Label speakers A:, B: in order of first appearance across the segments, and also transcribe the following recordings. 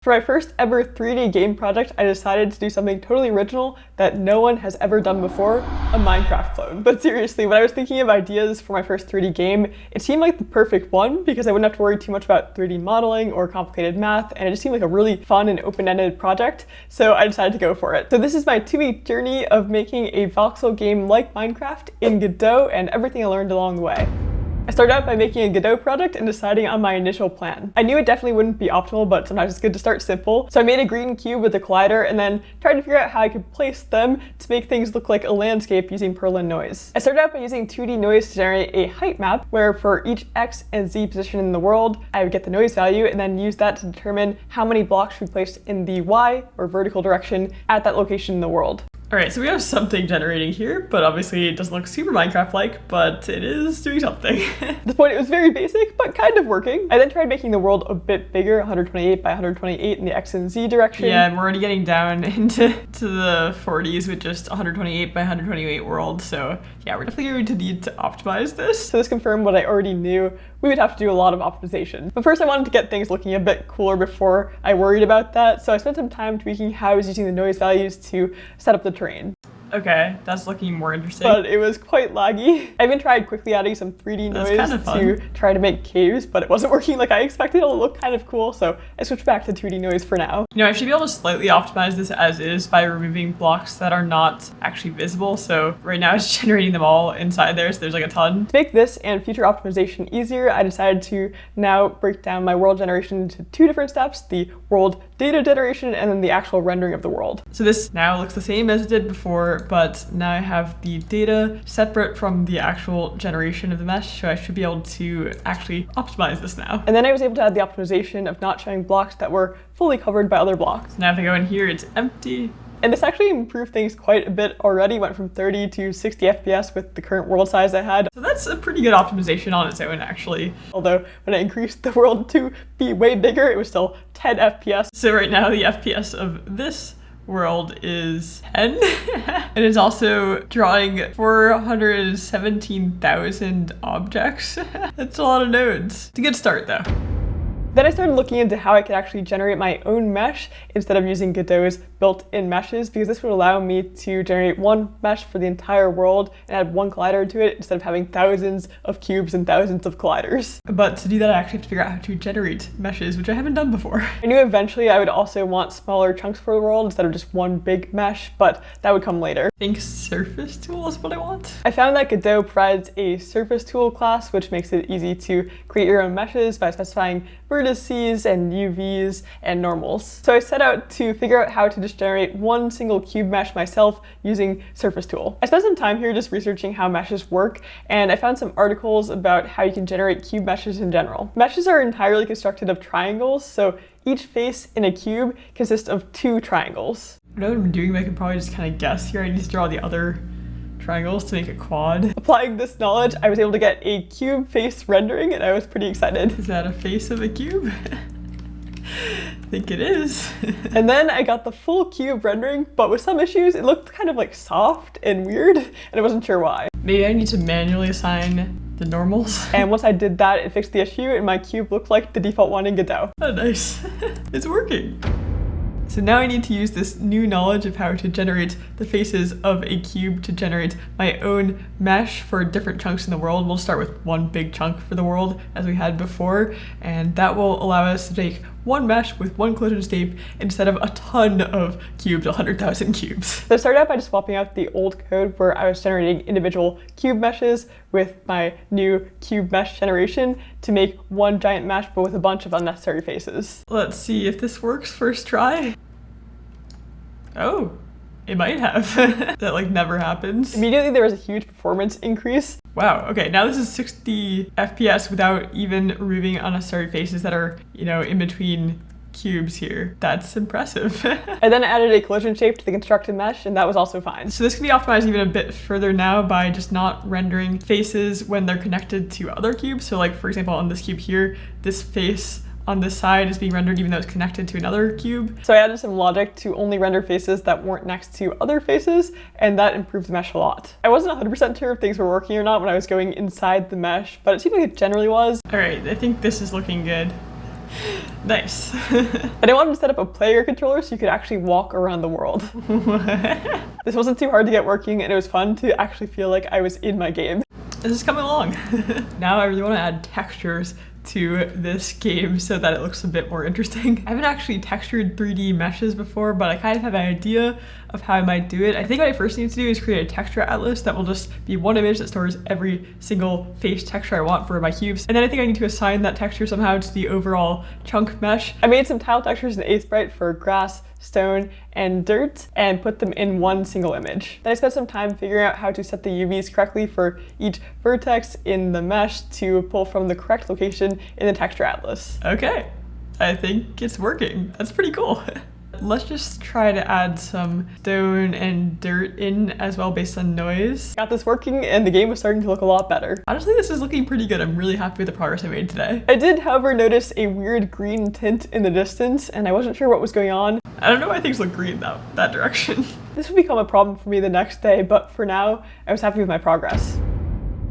A: For my first ever 3D game project, I decided to do something totally original that no one has ever done before, a Minecraft clone. But seriously, when I was thinking of ideas for my first 3D game, it seemed like the perfect one because I wouldn't have to worry too much about 3D modeling or complicated math, and it just seemed like a really fun and open-ended project, so I decided to go for it. So this is my 2-week journey of making a voxel game like Minecraft in Godot and everything I learned along the way. I started out by making a Godot project and deciding on my initial plan. I knew it definitely wouldn't be optimal, but sometimes it's good to start simple. So I made a green cube with a collider and then tried to figure out how I could place them to make things look like a landscape using Perlin noise. I started out by using 2D noise to generate a height map where for each X and Z position in the world, I would get the noise value and then use that to determine how many blocks should be placed in the Y or vertical direction at that location in the world.
B: Alright, so we have something generating here, but obviously it doesn't look super Minecraft-like, but it is doing something.
A: At this point it was very basic, but kind of working. I then tried making the world a bit bigger, 128 by 128 in the X and Z direction.
B: Yeah, and we're already getting down into the 40s with just 128 by 128 world, so yeah, we're definitely going to need to optimize this.
A: So this confirmed what I already knew. We would have to do a lot of optimization. But first I wanted to get things looking a bit cooler before I worried about that, so I spent some time tweaking how I was using the noise values to set up the terrain.
B: Okay, that's looking more interesting.
A: But it was quite laggy. I even tried quickly adding some 3D noise to try to make caves, but it wasn't working like I expected. It'll look kind of cool, so I switched back to 2D noise for now.
B: You know, I should be able to slightly optimize this as is by removing blocks that are not actually visible. So right now it's generating them all inside there, so there's like a ton.
A: To make this and future optimization easier, I decided to now break down my world generation into 2 different steps, the world data generation and then the actual rendering of the world.
B: So this now looks the same as it did before, but now I have the data separate from the actual generation of the mesh, so I should be able to actually optimize this now.
A: And then I was able to add the optimization of not showing blocks that were fully covered by other blocks.
B: Now if I go in here, it's empty.
A: And this actually improved things quite a bit already, went from 30 to 60 FPS with the current world size I had.
B: So that's a pretty good optimization on its own, actually.
A: Although when I increased the world to be way bigger, it was still 10 FPS.
B: So right now the FPS of this world is 10 and it's also drawing 417,000 objects. That's a lot of nodes. It's a good start though.
A: Then I started looking into how I could actually generate my own mesh instead of using Godot's built-in meshes, because this would allow me to generate one mesh for the entire world and add one collider to it instead of having thousands of cubes and thousands of colliders.
B: But to do that, I actually have to figure out how to generate meshes, which I haven't done before.
A: I knew eventually I would also want smaller chunks for the world instead of just one big mesh, but that would come later.
B: I think surface tool is what I want.
A: I found that Godot provides a surface tool class, which makes it easy to create your own meshes by specifying vertices and UVs and normals. So I set out to figure out how to just generate one single cube mesh myself using surface tool. I spent some time here just researching how meshes work, and I found some articles about how you can generate cube meshes in general. Meshes are entirely constructed of triangles, so each face in a cube consists of 2 triangles.
B: I know what I'm doing, but I can probably just kind of guess here. I need to draw the other triangles to make a quad.
A: Applying this knowledge, I was able to get a cube face rendering and I was pretty excited.
B: Is that a face of a cube? I think it is.
A: And then I got the full cube rendering, but with some issues, it looked kind of like soft and weird, and I wasn't sure why.
B: Maybe I need to manually assign the normals.
A: And once I did that, it fixed the issue and my cube looked like the default one in Godot.
B: Oh, nice. It's working. So now I need to use this new knowledge of how to generate the faces of a cube to generate my own mesh for different chunks in the world. We'll start with one big chunk for the world as we had before, and that will allow us to take one mesh with one collision state instead of a ton of cubes, 100,000 cubes.
A: So I started out by just swapping out the old code where I was generating individual cube meshes with my new cube mesh generation to make one giant mesh but with a bunch of unnecessary faces.
B: Let's see if this works first try. Oh, it might have. That like never happens.
A: Immediately there was a huge performance increase.
B: Wow, okay, now this is 60 FPS without even removing unnecessary faces that are, you know, in between cubes here. That's impressive.
A: I then added a collision shape to the constructed mesh, and that was also fine.
B: So this can be optimized even a bit further now by just not rendering faces when they're connected to other cubes. So like, for example, on this cube here, this face on this side is being rendered even though it's connected to another cube.
A: So I added some logic to only render faces that weren't next to other faces, and that improved the mesh a lot. I wasn't 100% sure if things were working or not when I was going inside the mesh, but it seemed like it generally was.
B: All right, I think this is looking good. Nice.
A: And I wanted to set up a player controller so you could actually walk around the world. This wasn't too hard to get working, and it was fun to actually feel like I was in my game.
B: This is coming along. Now I really want to add textures to this game so that it looks a bit more interesting. I haven't actually textured 3D meshes before, but I kind of have an idea of how I might do it. I think what I first need to do is create a texture atlas that will just be one image that stores every single face texture I want for my cubes. And then I think I need to assign that texture somehow to the overall chunk mesh. I made some tile textures in Aseprite for grass, stone, and dirt, and put them in one single image. Then I spent some time figuring out how to set the UVs correctly for each vertex in the mesh to pull from the correct location in the texture atlas. Okay, I think it's working. That's pretty cool. Let's just try to add some stone and dirt in as well based on noise. Got this working and the game was starting to look a lot better. Honestly, this is looking pretty good. I'm really happy with the progress I made today. I did, however, notice a weird green tint in the distance, and I wasn't sure what was going on. I don't know why things look green though, that direction. This would become a problem for me the next day, but for now, I was happy with my progress.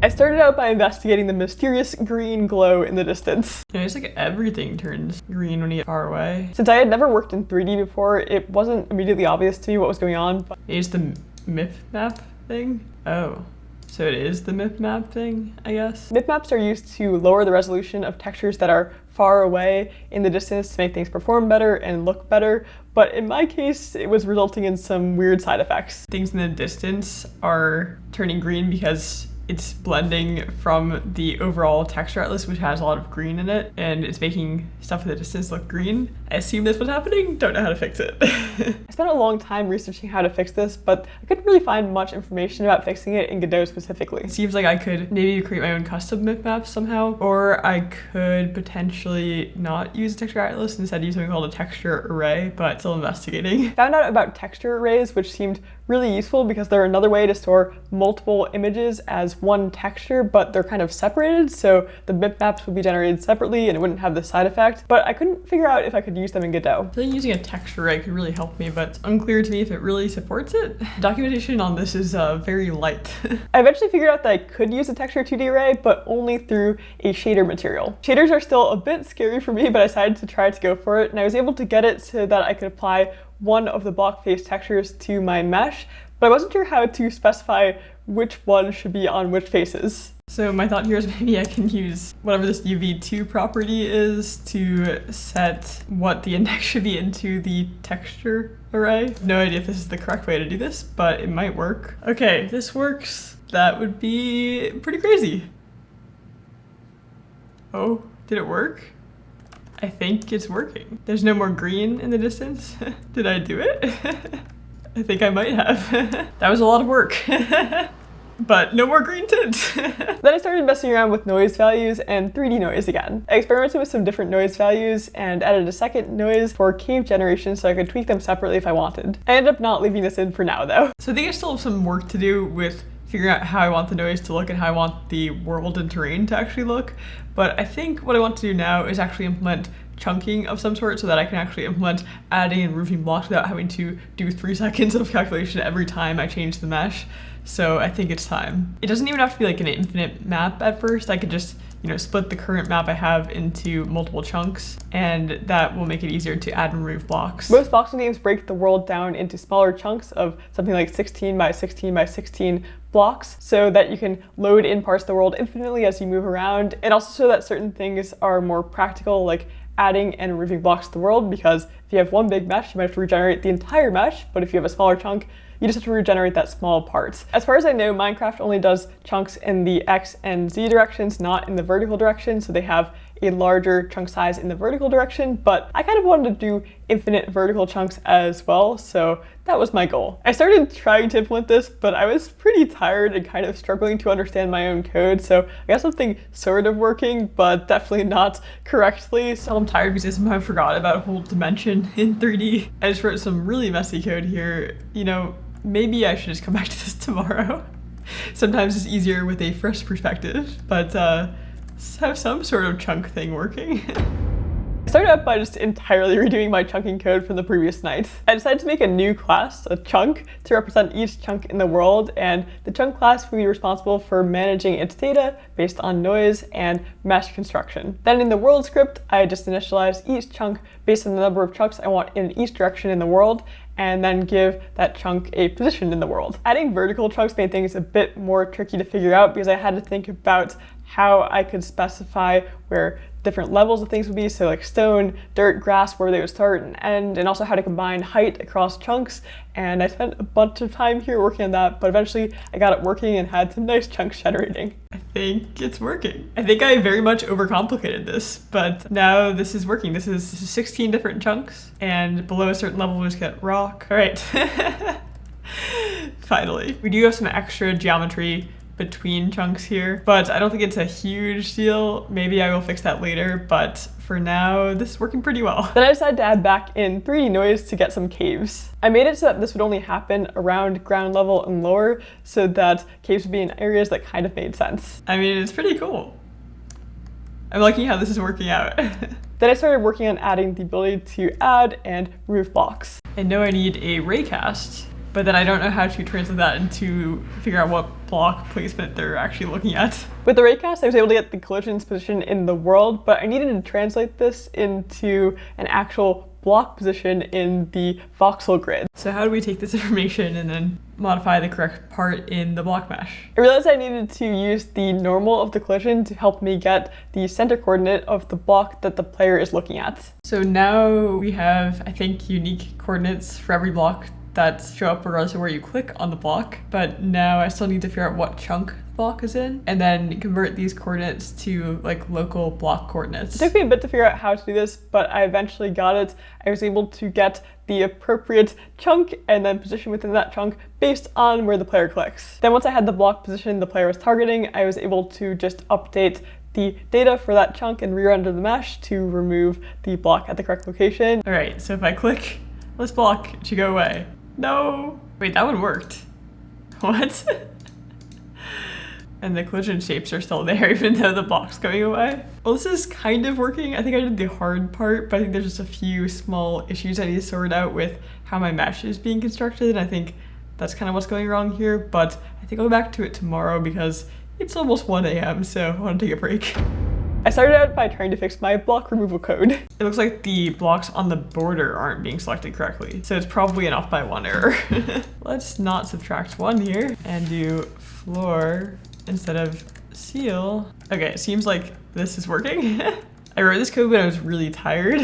B: I started out by investigating the mysterious green glow in the distance. Yeah, it's like everything turns green when you get far away. Since I had never worked in 3D before, it wasn't immediately obvious to me what was going on. But it's the MIP map thing? Oh, so it is the MIP map thing, I guess? MIP maps are used to lower the resolution of textures that are far away in the distance to make things perform better and look better. But in my case, it was resulting in some weird side effects. Things in the distance are turning green because it's blending from the overall texture atlas, which has a lot of green in it, and it's making stuff in the distance look green. I assume that's what's happening, don't know how to fix it. I spent a long time researching how to fix this, but I couldn't really find much information about fixing it in Godot specifically. It seems like I could maybe create my own custom MIP maps somehow, or I could potentially not use a texture atlas, instead use something called a texture array, but still investigating. Found out about texture arrays, which seemed really useful because they're another way to store multiple images as one texture, but they're kind of separated, so the MIP maps would be generated separately and it wouldn't have the side effect, but I couldn't figure out if I could use them in Godot. I think using a texture array could really help me, but it's unclear to me if it really supports it. Documentation on this is very light. I eventually figured out that I could use a texture 2D array, but only through a shader material. Shaders are still a bit scary for me, but I decided to try to go for it, and I was able to get it so that I could apply one of the block face textures to my mesh, but I wasn't sure how to specify which one should be on which faces. So my thought here is maybe I can use whatever this UV2 property is to set what the index should be into the texture array. No idea if this is the correct way to do this, but it might work. Okay, this works. That would be pretty crazy. Oh, did it work? I think it's working. There's no more green in the distance. Did I do it? I think I might have. That was a lot of work. But no more green tint. Then I started messing around with noise values and 3D noise again. I experimented with some different noise values and added a second noise for cave generation so I could tweak them separately if I wanted. I ended up not leaving this in for now though. So I think I still have some work to do with figuring out how I want the noise to look and how I want the world and terrain to actually look. But I think what I want to do now is actually implement chunking of some sort so that I can actually implement adding and removing blocks without having to do 3 seconds of calculation every time I change the mesh. So I think it's time. It doesn't even have to be like an infinite map at first. I could just, split the current map I have into multiple chunks, and that will make it easier to add and remove blocks. Most voxel games break the world down into smaller chunks of something like 16 by 16 by 16 blocks so that you can load in parts of the world infinitely as you move around, and also so that certain things are more practical, like adding and removing blocks to the world, because if you have one big mesh, you might have to regenerate the entire mesh, but if you have a smaller chunk, you just have to regenerate that small part. As far as I know, Minecraft only does chunks in the X and Z directions, not in the vertical direction, so they have a larger chunk size in the vertical direction, but I kind of wanted to do infinite vertical chunks as well, so that was my goal. I started trying to implement this, but I was pretty tired and kind of struggling to understand my own code, so I got something sort of working, but definitely not correctly. So I'm tired because I somehow forgot about a whole dimension in 3D. I just wrote some really messy code here. Maybe I should just come back to this tomorrow. Sometimes it's easier with a fresh perspective, but have some sort of chunk thing working. I
A: Started out by just entirely redoing my chunking code from the previous night. I decided to make a new class, a chunk, to represent each chunk in the world, and the chunk class will be responsible for managing its data based on noise and mesh construction. Then in the world script, I just initialized each chunk based on the number of chunks I want in each direction in the world, and then give that chunk a position in the world. Adding vertical chunks made things a bit more tricky to figure out because I had to think about how I could specify where different levels of things would be, so like stone, dirt, grass, where they would start and end, and also how to combine height across chunks. And I spent a bunch of time here working on that, but eventually I got it working and had some nice chunks generating.
B: I think it's working. I think I very much overcomplicated this, but now this is working. This is 16 different chunks, and below a certain level we just get rock. All right. Finally. We do have some extra geometry between chunks here, but I don't think it's a huge deal. Maybe I will fix that later, but for now, this is working pretty well.
A: Then I decided to add back in 3D noise to get some caves. I made it so that this would only happen around ground level and lower, so that caves would be in areas that kind of made sense.
B: I mean, it's pretty cool. I'm liking how this is working out.
A: Then I started working on adding the ability to add and remove blocks.
B: I know I need a raycast, but then I don't know how to translate that into figure out what block placement they're actually looking at.
A: With the raycast, I was able to get the collisions position in the world, but I needed to translate this into an actual block position in the voxel grid.
B: So how do we take this information and then modify the correct part in the block mesh?
A: I realized I needed to use the normal of the collision to help me get the center coordinate of the block that the player is looking at.
B: So now we have, I think, unique coordinates for every block that show up regardless of where you click on the block, but now I still need to figure out what chunk the block is in and then convert these coordinates to like local block coordinates.
A: It took me a bit to figure out how to do this, but I eventually got it. I was able to get the appropriate chunk and then position within that chunk based on where the player clicks. Then once I had the block position the player was targeting, I was able to just update the data for that chunk and re-render the mesh to remove the block at the correct location.
B: All right, so if I click this block, it should go away. No. Wait, that one worked. What? And the collision shapes are still there even though the block's going away. Well, this is kind of working. I think I did the hard part, but I think there's just a few small issues I need to sort out with how my mesh is being constructed. And I think that's kind of what's going wrong here, but I think I'll go back to it tomorrow because it's almost 1 a.m. so I want to take a break.
A: I started out by trying to fix my block removal code.
B: It looks like the blocks on the border aren't being selected correctly, so it's probably an off by 1 error. Let's not subtract 1 here and do floor instead of seal. Okay, it seems like this is working. I wrote this code when I was really tired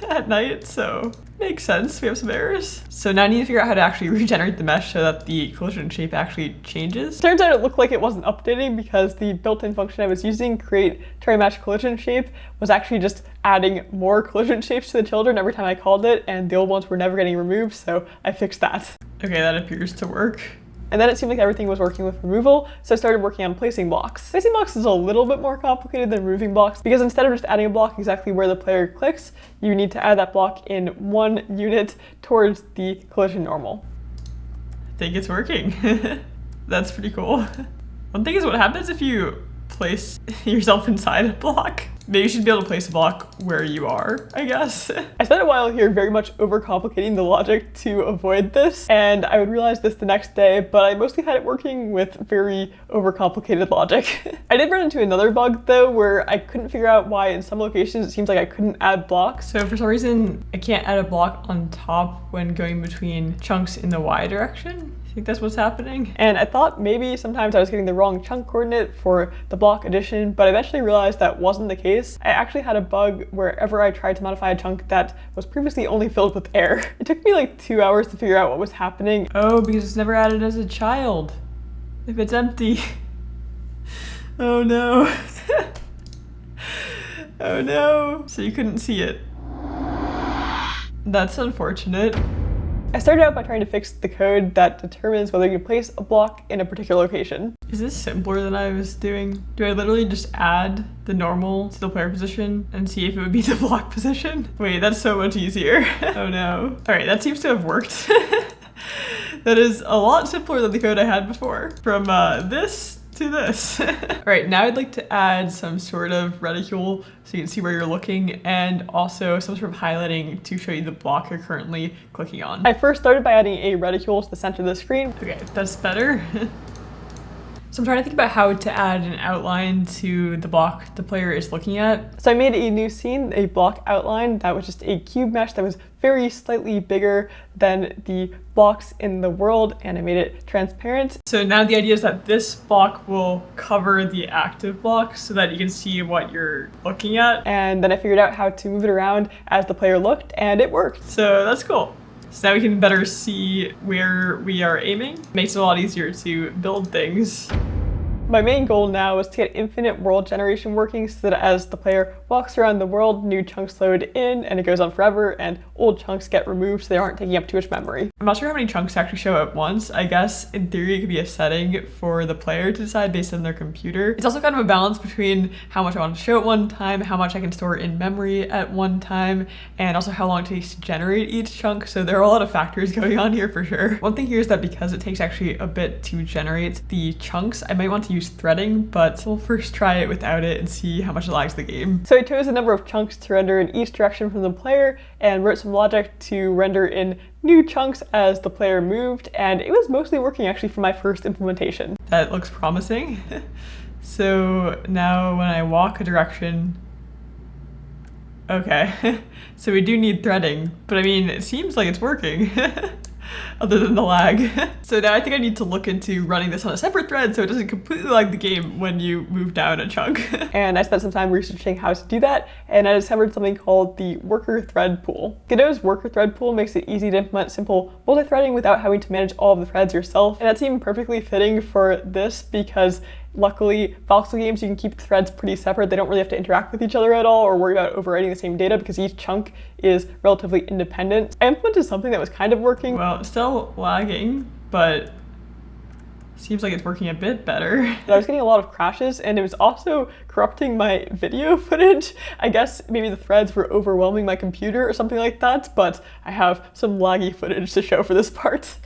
B: at night, so makes sense. We have some errors. So now I need to figure out how to actually regenerate the mesh so that the collision shape actually changes.
A: Turns out it looked like it wasn't updating because the built-in function I was using, create try match collision shape, was actually just adding more collision shapes to the children every time I called it, and the old ones were never getting removed, so I fixed that.
B: Okay, that appears to work.
A: And then it seemed like everything was working with removal, so I started working on placing blocks. Placing blocks is a little bit more complicated than removing blocks because instead of just adding a block exactly where the player clicks, you need to add that block in 1 unit towards the collision normal.
B: I think it's working. That's pretty cool. One thing is what happens if you place yourself inside a block. Maybe you should be able to place a block where you are, I guess.
A: I spent a while here very much overcomplicating the logic to avoid this, and I would realize this the next day, but I mostly had it working with very overcomplicated logic. I did run into another bug though, where I couldn't figure out why in some locations it seems like I couldn't add blocks.
B: So for some reason, I can't add a block on top when going between chunks in the Y direction. I think that's what's happening.
A: And I thought maybe sometimes I was getting the wrong chunk coordinate for the block addition, but I eventually realized that wasn't the case. I actually had a bug wherever I tried to modify a chunk that was previously only filled with air. It took me like 2 hours to figure out what was happening.
B: Oh, because it's never added as a child. If it's empty. Oh no. Oh no. So you couldn't see it. That's unfortunate.
A: I started out by trying to fix the code that determines whether you place a block in a particular location.
B: Is this simpler than I was doing? Do I literally just add the normal to the player position and see if it would be the block position? Wait, that's so much easier. Oh no. All right, that seems to have worked. That is a lot simpler than the code I had before. From this to this. All right, now I'd like to add some sort of reticule so you can see where you're looking, and also some sort of highlighting to show you the block you're currently clicking on.
A: I first started by adding a reticule to the center of the screen.
B: Okay, that's better. So I'm trying to think about how to add an outline to the block the player is looking at.
A: So I made a new scene, a block outline that was just a cube mesh that was very slightly bigger than the blocks in the world, and I made it transparent.
B: So now the idea is that this block will cover the active block so that you can see what you're looking at.
A: And then I figured out how to move it around as the player looked, and it worked.
B: So that's cool. So now we can better see where we are aiming. Makes it a lot easier to build things.
A: My main goal now is to get infinite world generation working so that as the player walks around the world, new chunks load in and it goes on forever, and old chunks get removed so they aren't taking up too much memory.
B: I'm not sure how many chunks actually show at once. I guess in theory it could be a setting for the player to decide based on their computer. It's also kind of a balance between how much I want to show at one time, how much I can store in memory at one time, and also how long it takes to generate each chunk. So there are a lot of factors going on here for sure. One thing here is that because it takes actually a bit to generate the chunks, I might want to use threading, but we'll first try it without it and see how much it lags the game.
A: So I chose a number of chunks to render in each direction from the player and wrote some logic to render in new chunks as the player moved, and it was mostly working actually for my first implementation.
B: That looks promising. So now when I walk a direction, okay, so we do need threading, but I mean, it seems like it's working. Other than the lag. So now I think I need to look into running this on a separate thread so it doesn't completely lag the game when you move down a chunk.
A: And I spent some time researching how to do that, and I discovered something called the worker thread pool. Godot's worker thread pool makes it easy to implement simple multi-threading without having to manage all of the threads yourself, and that seemed perfectly fitting for this because luckily, voxel games, you can keep threads pretty separate. They don't really have to interact with each other at all or worry about overwriting the same data because each chunk is relatively independent. I implemented something that was kind of working.
B: Well, it's still lagging, but seems like it's working a bit better.
A: But I was getting a lot of crashes, and it was also corrupting my video footage. I guess maybe the threads were overwhelming my computer or something like that, but I have some laggy footage to show for this part.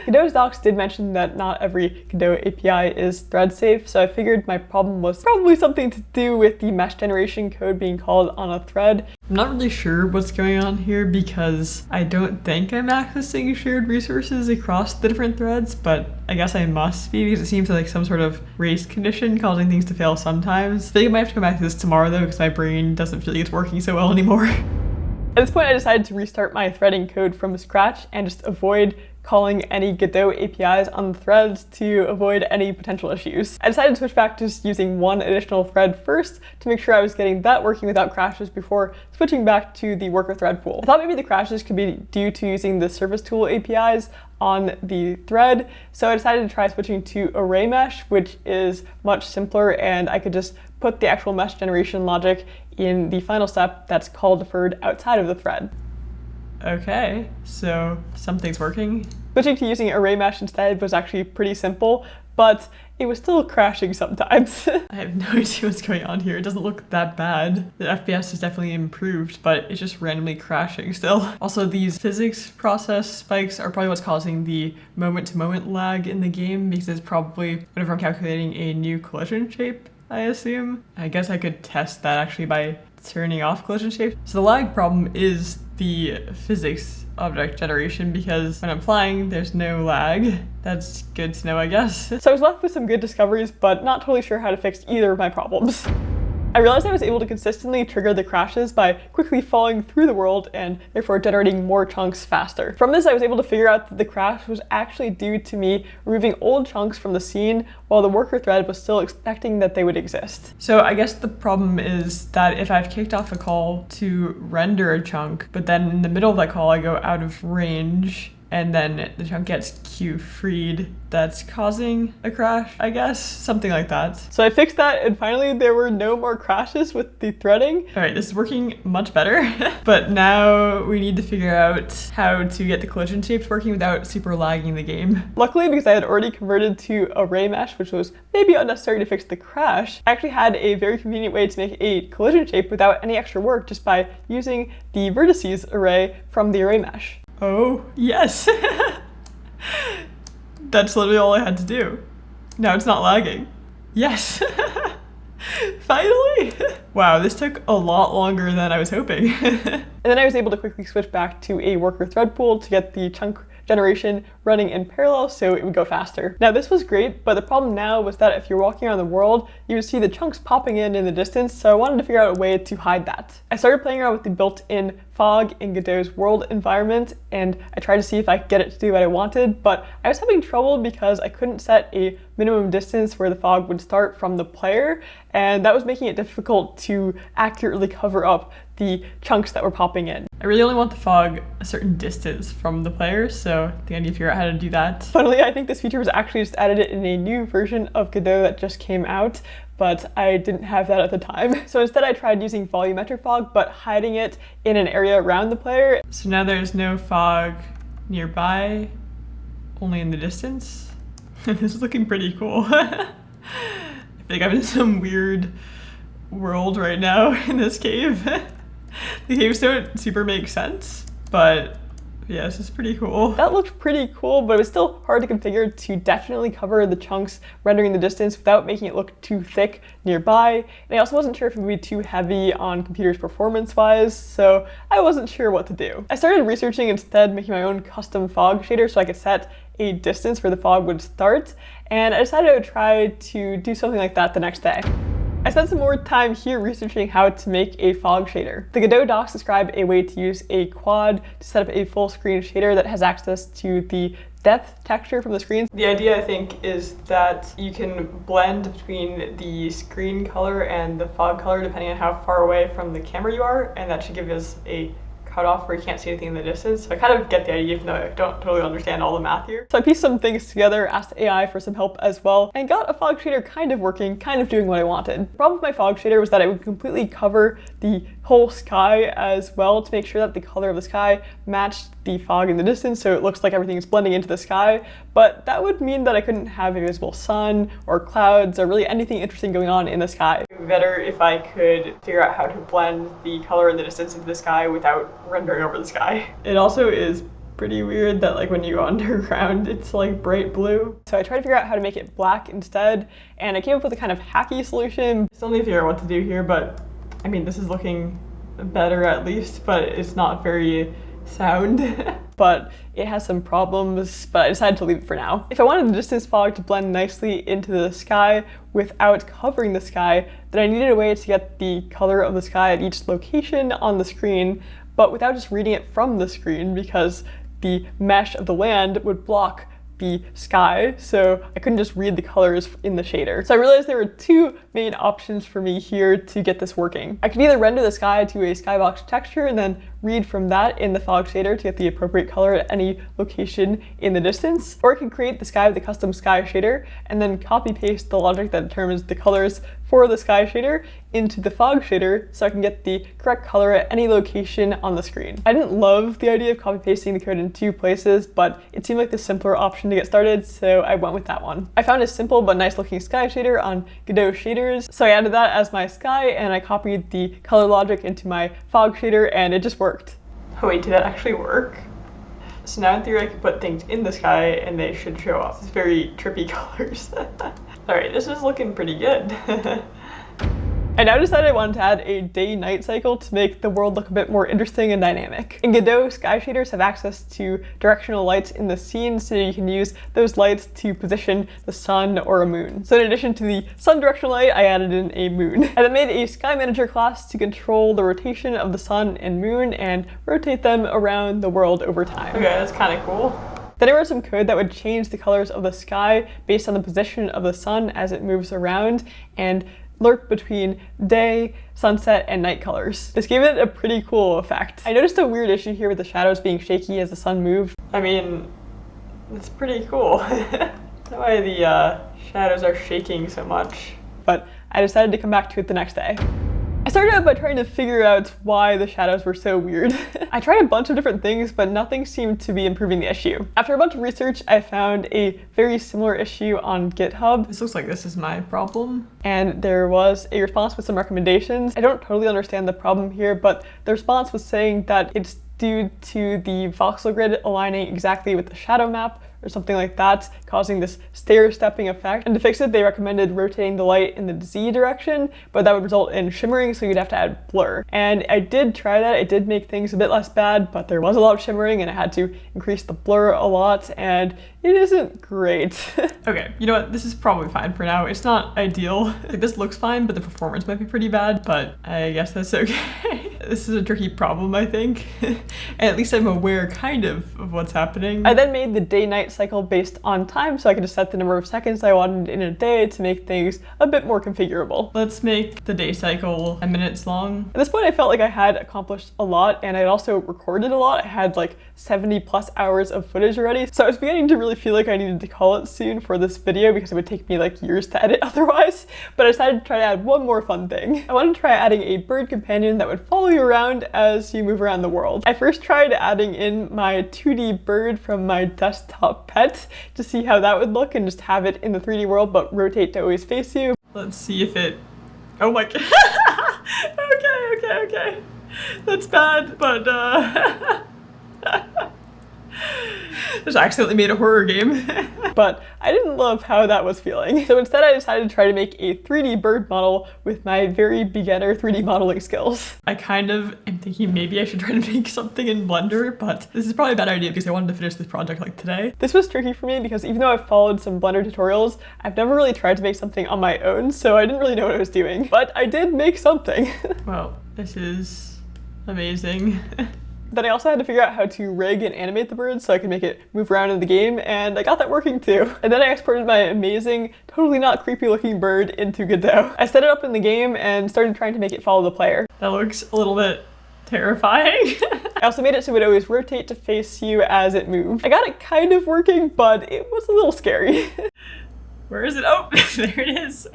A: Godot's docs did mention that not every Godot API is thread safe, so I figured my problem was probably something to do with the mesh generation code being called on a thread.
B: I'm not really sure what's going on here because I don't think I'm accessing shared resources across the different threads, but I guess I must be because it seems like some sort of race condition causing things to fail sometimes. I think I might have to come back to this tomorrow though because my brain doesn't feel like it's working so well anymore.
A: At this point, I decided to restart my threading code from scratch and just avoid calling any Godot APIs on the threads to avoid any potential issues. I decided to switch back to just using one additional thread first to make sure I was getting that working without crashes before switching back to the worker thread pool. I thought maybe the crashes could be due to using the service tool APIs on the thread, so I decided to try switching to array mesh, which is much simpler, and I could just put the actual mesh generation logic in the final step that's call deferred outside of the thread.
B: Okay, so something's working.
A: Switching to using array mesh instead was actually pretty simple, but it was still crashing sometimes.
B: I have no idea what's going on here. It doesn't look that bad. The FPS is definitely improved, but it's just randomly crashing still. Also, these physics process spikes are probably what's causing the moment-to-moment lag in the game because it's probably whenever I'm calculating a new collision shape, I assume. I guess I could test that actually by turning off collision shape. So the lag problem is the physics object generation because when I'm flying, there's no lag. That's good to know, I guess.
A: So I was left with some good discoveries, but not totally sure how to fix either of my problems. I realized I was able to consistently trigger the crashes by quickly falling through the world and therefore generating more chunks faster. From this, I was able to figure out that the crash was actually due to me removing old chunks from the scene while the worker thread was still expecting that they would exist.
B: So I guess the problem is that if I've kicked off a call to render a chunk, but then in the middle of that call I go out of range, and then the chunk gets queue freed, that's causing a crash, I guess, something like that.
A: So I fixed that, and finally there were no more crashes with the threading.
B: All right, this is working much better, but now we need to figure out how to get the collision shapes working without super lagging the game.
A: Luckily, because I had already converted to array mesh, which was maybe unnecessary to fix the crash, I actually had a very convenient way to make a collision shape without any extra work just by using the vertices array from the array mesh.
B: Oh, yes. That's literally all I had to do. Now it's not lagging. Yes! Finally! Wow, this took a lot longer than I was hoping.
A: And then I was able to quickly switch back to a worker thread pool to get the chunk generation running in parallel so it would go faster. Now this was great, but the problem now was that if you're walking around the world, you would see the chunks popping in the distance, so I wanted to figure out a way to hide that. I started playing around with the built-in fog in Godot's world environment, and I tried to see if I could get it to do what I wanted, but I was having trouble because I couldn't set a minimum distance where the fog would start from the player, and that was making it difficult to accurately cover up the chunks that were popping in.
B: I really only want the fog a certain distance from the player, so I think I need to figure out how to do that.
A: Funnily, I think this feature was actually just added in a new version of Godot that just came out, but I didn't have that at the time. So instead I tried using volumetric fog, but hiding it in an area around the player.
B: So now there's no fog nearby, only in the distance. This is looking pretty cool. I think I'm in some weird world right now in this cave. The caves don't super make sense, but yeah, this is pretty cool.
A: That looked pretty cool, but it was still hard to configure to definitely cover the chunks rendering the distance without making it look too thick nearby. And I also wasn't sure if it would be too heavy on computers performance-wise, so I wasn't sure what to do. I started researching instead making my own custom fog shader so I could set a distance where the fog would start, and I decided I would try to do something like that the next day. I spent some more time here researching how to make a fog shader. The Godot docs describe a way to use a quad to set up a full screen shader that has access to the depth texture from the screen.
B: The idea, I think, is that you can blend between the screen color and the fog color depending on how far away from the camera you are, and that should give us a cutoff where you can't see anything in the distance. So I kind of get the idea, even though I don't totally understand all the math here.
A: So I pieced some things together, asked AI for some help as well, and got a fog shader kind of working, kind of doing what I wanted. The problem with my fog shader was that it would completely cover the whole sky as well to make sure that the color of the sky matched the fog in the distance, so it looks like everything is blending into the sky, but that would mean that I couldn't have a visible sun or clouds or really anything interesting going on in the sky.
B: It would be better if I could figure out how to blend the color and the distance into the sky without rendering over the sky. It also is pretty weird that like when you go underground, it's like bright blue.
A: So I tried to figure out how to make it black instead, and I came up with a kind of hacky solution.
B: I still need to figure out what to do here, but I mean, this is looking better at least, but it's not very sound.
A: But it has some problems, but I decided to leave it for now. If I wanted the distance fog to blend nicely into the sky without covering the sky, then I needed a way to get the color of the sky at each location on the screen, but without just reading it from the screen because the mesh of the land would block the sky, so I couldn't just read the colors in the shader. So I realized there were two main options for me here to get this working. I could either render the sky to a skybox texture and then read from that in the fog shader to get the appropriate color at any location in the distance, or I could create the sky with a custom sky shader and then copy paste the logic that determines the colors for the sky shader into the fog shader so I can get the correct color at any location on the screen. I didn't love the idea of copy pasting the code in two places, but it seemed like the simpler option to get started, so I went with that one. I found a simple but nice looking sky shader on Godot shaders, so I added that as my sky and I copied the color logic into my fog shader and it just worked.
B: Oh wait, did that actually work? So now in theory I could put things in the sky and they should show up. It's very trippy colors. Alright, this is looking pretty good.
A: I now decided I wanted to add a day-night cycle to make the world look a bit more interesting and dynamic. In Godot, sky shaders have access to directional lights in the scene, so you can use those lights to position the sun or a moon. So in addition to the sun directional light, I added in a moon. I then made a sky manager class to control the rotation of the sun and moon and rotate them around the world over time.
B: Okay, that's kind of cool.
A: Then I wrote some code that would change the colors of the sky based on the position of the sun as it moves around and lurk between day, sunset, and night colors. This gave it a pretty cool effect. I noticed a weird issue here with the shadows being shaky as the sun moved.
B: I mean, it's pretty cool. Why the shadows are shaking so much.
A: But I decided to come back to it the next day. I started out by trying to figure out why the shadows were so weird. I tried a bunch of different things, but nothing seemed to be improving the issue. After a bunch of research, I found a very similar issue on GitHub.
B: This looks like this is my problem.
A: And there was a response with some recommendations. I don't totally understand the problem here, but the response was saying that it's due to the voxel grid aligning exactly with the shadow map or something like that, causing this stair-stepping effect. And to fix it, they recommended rotating the light in the Z direction, but that would result in shimmering, so you'd have to add blur. And I did try that. It did make things a bit less bad, but there was a lot of shimmering and I had to increase the blur a lot, and it isn't great.
B: Okay, you know what? This is probably fine for now. It's not ideal. Like, this looks fine, but the performance might be pretty bad, but I guess that's okay. This is a tricky problem, I think. And at least I'm aware kind of what's happening.
A: I then made the day-night cycle based on time, so I could just set the number of seconds I wanted in a day to make things a bit more configurable.
B: Let's make the day cycle 10 minutes long.
A: At this point, I felt like I had accomplished a lot, and I'd also recorded a lot. I had like 70 plus hours of footage already, so I was beginning to really feel like I needed to call it soon for this video because it would take me like years to edit otherwise, but I decided to try to add one more fun thing. I wanted to try adding a bird companion that would follow you around as you move around the world. I first tried adding in my 2D bird from my desktop pet to see how that would look and just have it in the 3D world but rotate to always face you.
B: Let's see if it... Oh my god. Okay. That's bad, but just accidentally made a horror game.
A: But I didn't love how that was feeling. So instead I decided to try to make a 3D bird model with my very beginner 3D modeling skills.
B: I kind of am thinking maybe I should try to make something in Blender, but this is probably a bad idea because I wanted to finish this project like today.
A: This was tricky for me because even though I've followed some Blender tutorials, I've never really tried to make something on my own, so I didn't really know what I was doing. But I did make something.
B: Wow, this is amazing.
A: Then I also had to figure out how to rig and animate the bird so I could make it move around in the game, and I got that working too. And then I exported my amazing, totally not creepy looking bird into Godot. I set it up in the game and started trying to make it follow the player.
B: That looks a little bit terrifying.
A: I also made it so it would always rotate to face you as it moved. I got it kind of working, but it was a little scary.
B: Where is it? Oh, there it is.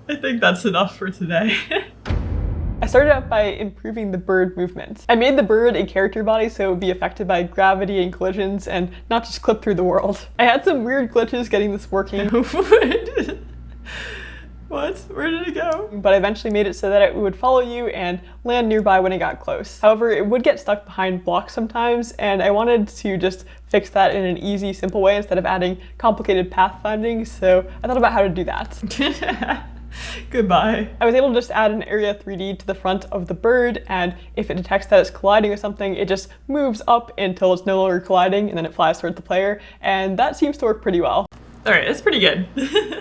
B: I think that's enough for today.
A: I started out by improving the bird movement. I made the bird a character body so it would be affected by gravity and collisions and not just clip through the world. I had some weird glitches getting this working.
B: What? Where did it go?
A: But I eventually made it so that it would follow you and land nearby when it got close. However, it would get stuck behind blocks sometimes, and I wanted to just fix that in an easy, simple way instead of adding complicated pathfinding, so I thought about how to do that.
B: Goodbye.
A: I was able to just add an area 3D to the front of the bird, and if it detects that it's colliding with something, it just moves up until it's no longer colliding, and then it flies toward the player, and that seems to work pretty well.
B: Alright, that's pretty good.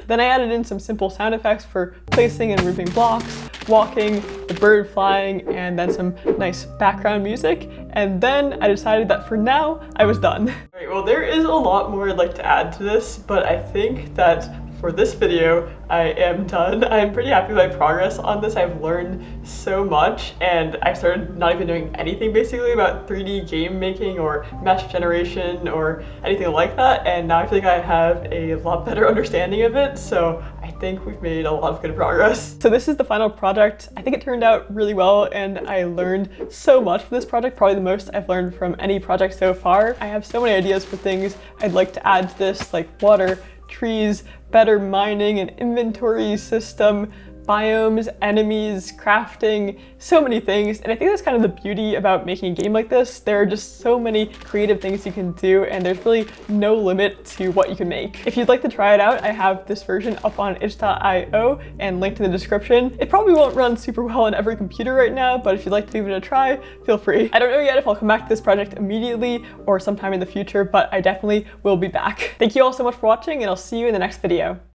A: Then I added in some simple sound effects for placing and moving blocks, walking, the bird flying, and then some nice background music, and then I decided that for now, I was done. Alright, well there is a lot more I'd like to add to this, but I think that for this video, I am done. I'm pretty happy with my progress on this. I've learned so much, and I started not even doing anything basically about 3D game making or mesh generation or anything like that, and now I feel like I have a lot better understanding of it, so I think we've made a lot of good progress. So this is the final project. I think it turned out really well, and I learned so much from this project, probably the most I've learned from any project so far. I have so many ideas for things I'd like to add to this, like water, trees, better mining and inventory system, biomes, enemies, crafting, so many things. And I think that's kind of the beauty about making a game like this. There are just so many creative things you can do, and there's really no limit to what you can make. If you'd like to try it out, I have this version up on itch.io and linked in the description. It probably won't run super well on every computer right now, but if you'd like to give it a try, feel free. I don't know yet if I'll come back to this project immediately or sometime in the future, but I definitely will be back. Thank you all so much for watching, and I'll see you in the next video.